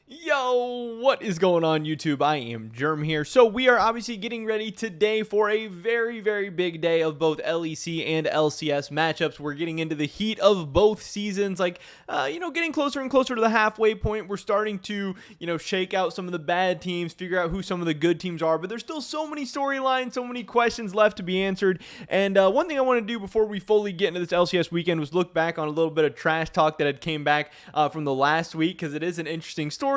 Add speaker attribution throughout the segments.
Speaker 1: Yo, what is going on YouTube? I am Germ here. So we are obviously getting ready today for a very big day of both LEC and LCS matchups. We're getting into the heat of both seasons, getting closer and closer to the halfway point. We're starting to, shake out some of the bad teams, figure out who some of the good teams are, but there's still so many storylines, so many questions left to be answered. And one thing I want to do before we fully get into this LCS weekend was look back on a little bit of trash talk that had came back from the last week, because it is an interesting storyline,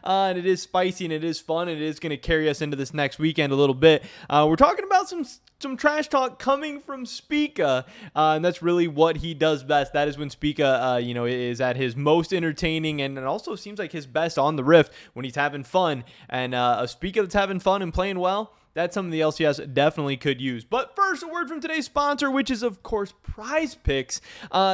Speaker 1: and it is spicy and it is fun, and it is going to carry us into this next weekend a little bit. We're talking about some trash talk coming from Spica, and that's really what he does best. That is when Spica, is at his most entertaining, and it also seems like his best on the Rift when he's having fun. And a Spica that's having fun and playing well, that's something the LCS definitely could use. But first, a word from today's sponsor, which is, of course, Prize Picks.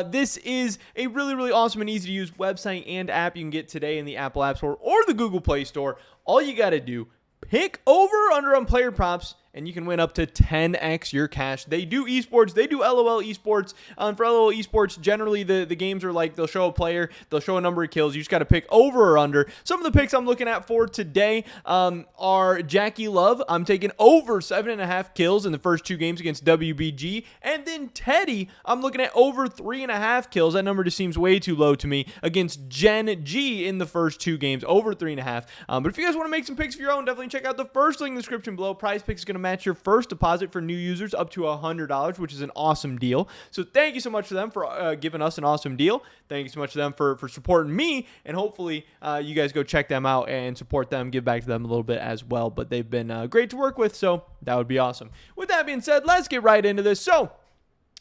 Speaker 1: This is a really awesome and easy-to-use website and app you can get today in the Apple App Store or the Google Play Store. All you got to do, pick over or under on player props, and you can win up to 10x your cash. They do esports. They do LOL esports. For LOL esports, generally the games are like they'll show a player, they'll show a number of kills. You just got to pick over or under. Some of the picks I'm looking at for today are Jackie Love. I'm taking over 7.5 kills in the first two games against WBG. And then Teddy, I'm looking at over 3.5 kills. That number just seems way too low to me against Gen G in the first two games, over 3.5. But if you guys want to make some picks of your own, definitely check out the first link in the description below. Prize Picks is going to match your first deposit for new users up to $100, which is an awesome deal. So thank you so much to them for giving us an awesome deal. Thank you so much to them for supporting me, and hopefully you guys go check them out and support them, give back to them a little bit as well. But they've been great to work with, so that would be awesome. With that being said, let's get right into this. So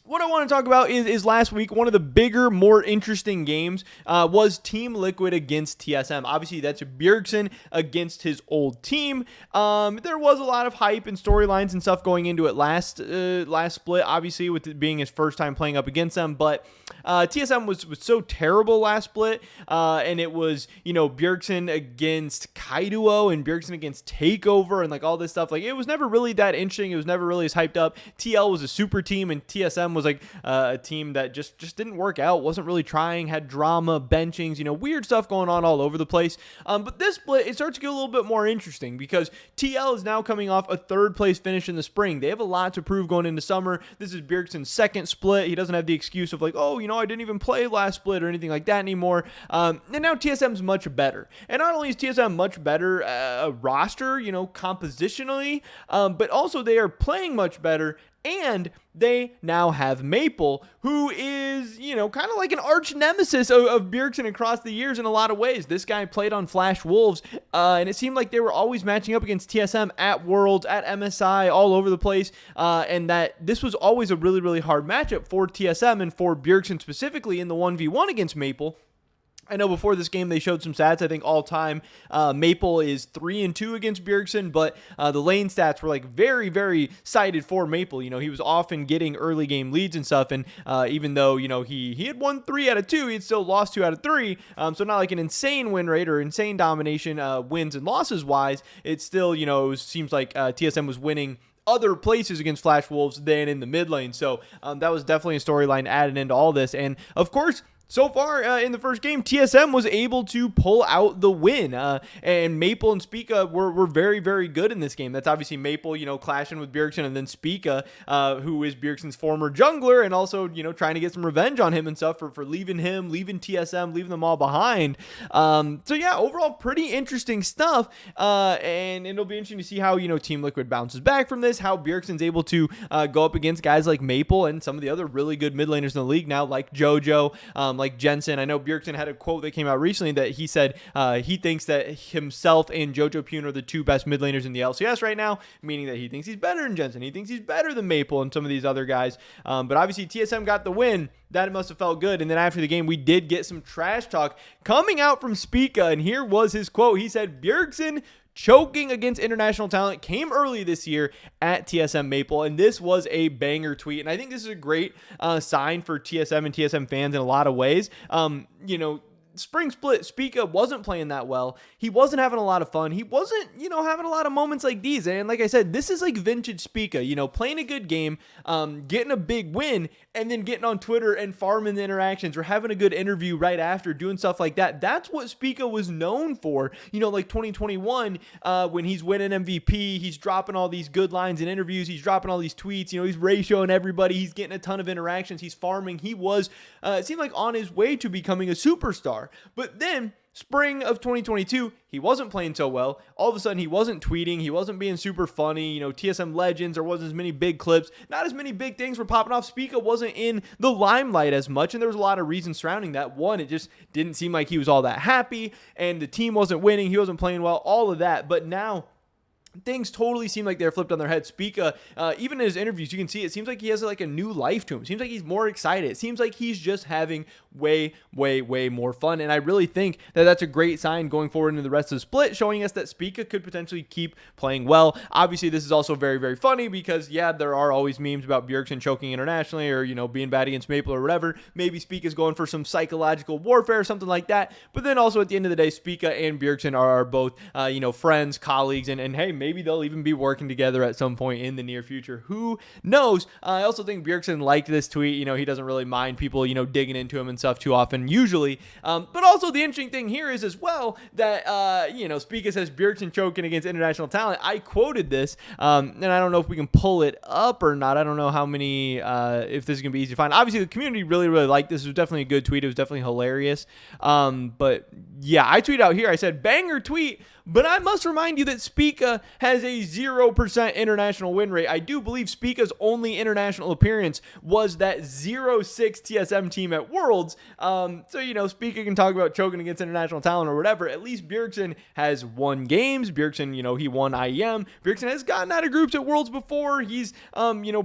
Speaker 1: what I want to talk about is last week, one of the bigger, more interesting games was Team Liquid against TSM. Obviously, that's Bjergsen against his old team. There was a lot of hype and storylines and stuff going into it last split, obviously, with it being his first time playing up against them. But TSM was so terrible last split, and it was, Bjergsen against Kaiduo and Bjergsen against Takeover and all this stuff. It was never really that interesting. It was never really as hyped up. TL was a super team, and TSM was a team that just didn't work out, wasn't really trying, had drama, benchings, weird stuff going on all over the place. But this split, it starts to get a little bit more interesting because TL is now coming off a third place finish in the spring. They have a lot to prove going into summer. This is Bjergsen's second split. He doesn't have the excuse of I didn't even play last split or anything like that anymore. And now TSM's much better. And not only is TSM much better roster, compositionally, but also they are playing much better. And they now have Maple, who is, kind of like an arch nemesis of Bjergsen across the years in a lot of ways. This guy played on Flash Wolves, and it seemed like they were always matching up against TSM at Worlds, at MSI, all over the place, and that this was always a really hard matchup for TSM and for Bjergsen specifically in the 1v1 against Maple. I know before this game they showed some stats. I think all time Maple is 3-2 against Bjergsen, but the lane stats were very cited for Maple. He was often getting early game leads and stuff, and even though he had won 3 out of 2, he had still lost 2 out of 3. So not like an insane win rate or insane domination wins and losses wise. It still seems like TSM was winning other places against Flash Wolves than in the mid lane. So that was definitely a storyline added into all this, and of course, so far in the first game, TSM was able to pull out the win, and Maple and Spica were very good in this game. That's obviously Maple, clashing with Bjergsen, and then Spica, who is Bjergsen's former jungler, and also, trying to get some revenge on him and stuff for leaving him, leaving TSM, leaving them all behind. So yeah, overall, pretty interesting stuff, and it'll be interesting to see how, Team Liquid bounces back from this, how Bjergsen's able to go up against guys like Maple and some of the other really good mid laners in the league now, like JoJo, like Jensen. I know Bjergsen had a quote that came out recently that he said he thinks that himself and JoJo Pune are the two best mid laners in the LCS right now, meaning that he thinks he's better than Jensen. He thinks he's better than Maple and some of these other guys. But obviously TSM got the win. That must have felt good. And then after the game, we did get some trash talk coming out from Spica, and here was his quote. He said, Bjergsen choking against international talent came early this year at TSM Maple, and this was a banger tweet. And I think this is a great sign for TSM and TSM fans in a lot of ways. spring split, Spica wasn't playing that well. He wasn't having a lot of fun. He wasn't, having a lot of moments like these. And like I said, this is like vintage Spica, playing a good game, getting a big win, and then getting on Twitter and farming the interactions or having a good interview right after, doing stuff like that. That's what Spica was known for. Like 2021, when he's winning MVP, he's dropping all these good lines in interviews. He's dropping all these tweets. He's ratioing everybody. He's getting a ton of interactions. He's farming. He was, it seemed like, on his way to becoming a superstar. But then spring of 2022, he wasn't playing so well. All of a sudden, he wasn't tweeting. He wasn't being super funny. TSM Legends, there wasn't as many big clips. Not as many big things were popping off. Spica wasn't in the limelight as much, and there was a lot of reasons surrounding that. One, it just didn't seem like he was all that happy, and the team wasn't winning. He wasn't playing well, all of that. But now, things totally seem like they're flipped on their head. Spica, even in his interviews, you can see it seems like he has like a new life to him. It seems like he's more excited. It seems like he's just having way more fun. And I really think that that's a great sign going forward into the rest of the split, showing us that Spica could potentially keep playing well. Obviously, this is also very funny because, yeah, there are always memes about Bjergsen choking internationally or, being bad against Maple or whatever. Maybe Spica's going for some psychological warfare or something like that. But then also at the end of the day, Spica and Bjergsen are both, friends, colleagues, and hey, maybe they'll even be working together at some point in the near future. Who knows? I also think Bjergsen liked this tweet. He doesn't really mind people, digging into him and stuff too often usually. But also the interesting thing here is as well that, Spica says Bjergsen choking against international talent. I quoted this, and I don't know if we can pull it up or not. I don't know how many, if this is going to be easy to find. Obviously, the community really liked this. It was definitely a good tweet. It was definitely hilarious. But yeah, I tweeted out here. I said, banger tweet. But I must remind you that Spica has a 0% international win rate. I do believe Spica's only international appearance was that 0-6 TSM team at Worlds. So, Spica can talk about choking against international talent or whatever. At least Bjergsen has won games. Bjergsen, he won IEM. Bjergsen has gotten out of groups at Worlds before. He's,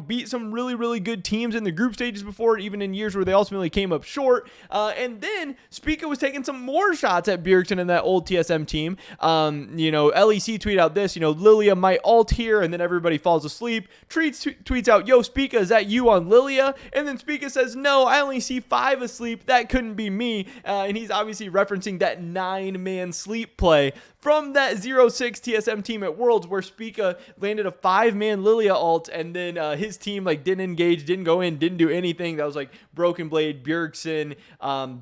Speaker 1: beat some really good teams in the group stages before, even in years where they ultimately came up short. And then Spica was taking some more shots at Bjergsen in that old TSM team. LEC tweet out this, Lilia might ult here, and then everybody falls asleep. Tweets out, yo, Spica, is that you on Lilia? And then Spica says, no, I only see 5 asleep. That couldn't be me. And he's obviously referencing that 9-man sleep play from that 0-6 TSM team at Worlds where Spica landed a 5-man Lilia ult, and then his team didn't engage, didn't go in, didn't do anything. That was Broken Blade, Bjergsen,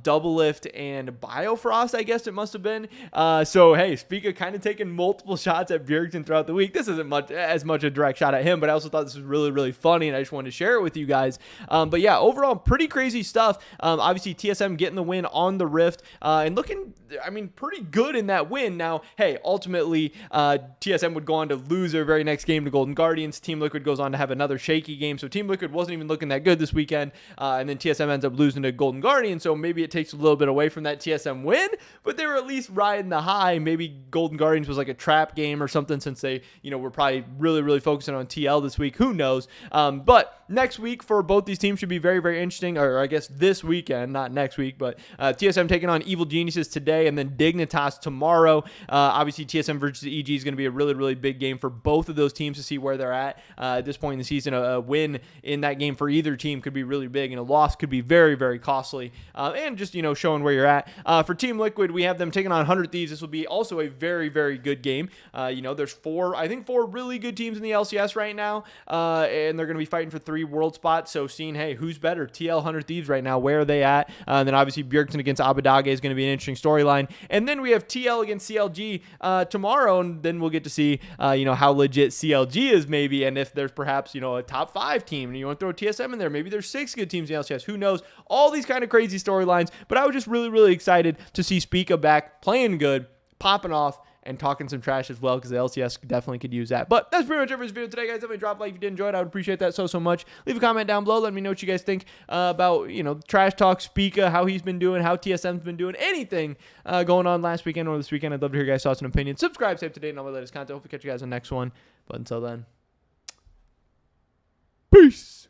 Speaker 1: Double Lift, and Biofrost, I guess it must have been. So hey, Spica kind of taking multiple shots at Bjergsen throughout the week. This isn't as much a direct shot at him, but I also thought this was really funny, and I just wanted to share it with you guys. But yeah, overall, pretty crazy stuff. Obviously, TSM getting the win on the Rift, and looking, pretty good in that win. Now, hey, ultimately, TSM would go on to lose their very next game to Golden Guardians. Team Liquid goes on to have another shaky game, so Team Liquid wasn't even looking that good this weekend, and then TSM ends up losing to Golden Guardians, so maybe it takes a little bit away from that TSM win, but they were at least riding the high. Maybe Golden Guardians was like a trap game or something, since they, were probably really focusing on TL this week. Who knows? But next week for both these teams should be very interesting, or I guess this weekend, not next week, but TSM taking on Evil Geniuses today, and then Dignitas tomorrow. Obviously, TSM versus EG is going to be a really big game for both of those teams to see where they're at this point in the season. A win in that game for either team could be really big, and a loss could be very costly. And just, showing where you're at. For Team Liquid, we have them taking on 100 Thieves. This will be also a very good game. There's four really good teams in the LCS right now, and they're going to be fighting for 3 world spots. So seeing, hey, who's better? TL, 100 Thieves right now, where are they at? And then obviously Bjergsen against Abadage is going to be an interesting storyline. And then we have TL against CLG tomorrow, and then we'll get to see, how legit CLG is maybe, and if there's perhaps, a top 5 team, and you want to throw TSM in there. Maybe there's 6 good teams in the LCS. Who knows? All these kind of crazy storylines, but I was just really excited to see Spica back playing good, popping off, and talking some trash as well, because the LCS definitely could use that. But that's pretty much it for this video today, guys. Definitely drop a like if you did enjoy it. I would appreciate that so much. Leave a comment down below. Let me know what you guys think about, trash talk, Spica, how he's been doing, how TSM's been doing, anything going on last weekend or this weekend. I'd love to hear your guys' thoughts and opinions. Subscribe, stay up to date on all my latest content. Hopefully catch you guys on the next one. But until then, peace.